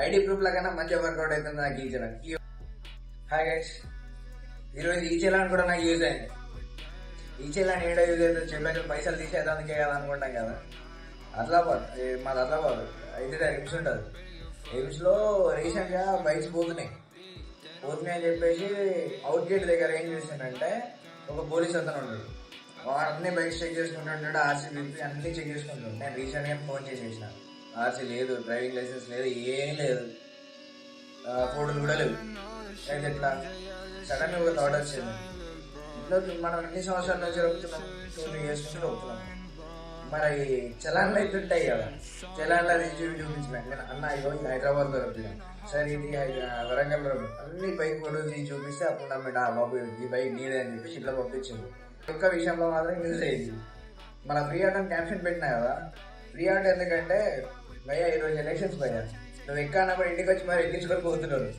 ID proof లాగా మంచిగా work out అవుతుంది నాకు ఈ చలాన్. హాయ్ గైస్, ఈరోజు ఈ చలాన్ కూడా నాకు యూజ్ అయింది. ఈ చలాన్ ఏడా యూజ్ అవుతుంది చెప్పాక పైసలు తీసేదానికి అనుకుంటాం కదా. ఆదిలాబాద్, మాది ఆదిలాబాద్ అయితే రిమ్స్ ఉంటుంది. రిమ్స్లో రీసెంట్గా బైక్స్ పోతున్నాయి అని చెప్పేసి అవుట్ గేట్ దగ్గర ఏం చేసిందంటే ఒక పోలీస్ అతను ఉన్నాడు. వాడు అన్ని బైక్స్ చెక్ చేసుకుంటుంటాడు, ఆర్సీ బీపీ అన్ని చెక్ చేసుకుంటాడు. నేను రీసెంట్గా ఫోన్ చేసేసిన, ఆర్సీ లేదు, డ్రైవింగ్ లైసెన్స్ లేదు, ఏం లేదు, ఫోటోలు కూడా లేవు. అయితే ఇట్లా సడన్గా ఒక థాట్ వచ్చింది, ఇంట్లో మనం ఎన్ని సంవత్సరాల నుంచి రొప్పుతున్నాం, 2-3 years నుంచి రొప్పుతున్నాం. మరి చలాన్లు అయితే ఉంటాయి కదా, చలాన్లో చూపించిన నేను అన్న ఇగో ఇది హైదరాబాద్లో రొప్పినాను, సరే ఇది వరంగల్లో అన్ని బైక్ ఫోటోలు తీసి చూపిస్తే అప్పుడు నమ్మిండు, బాబు ఈ బైక్ నీదే అని చెప్పేసి ఇట్లా పంపించింది. ఒక్క విషయంలో మాత్రం యూజ్ అయ్యింది. మన ఫ్రీ ఆటో క్యాప్షన్ పెట్టినా కదా, ఫ్రీ ఆటో ఎందుకంటే భయ్యా ఈరోజు ఎలక్షన్స్ భయ్యా, నువ్వు ఎక్కడన్నా ఇంటికి వచ్చి మరి ఎక్కించుకొని పోతున్నాడు.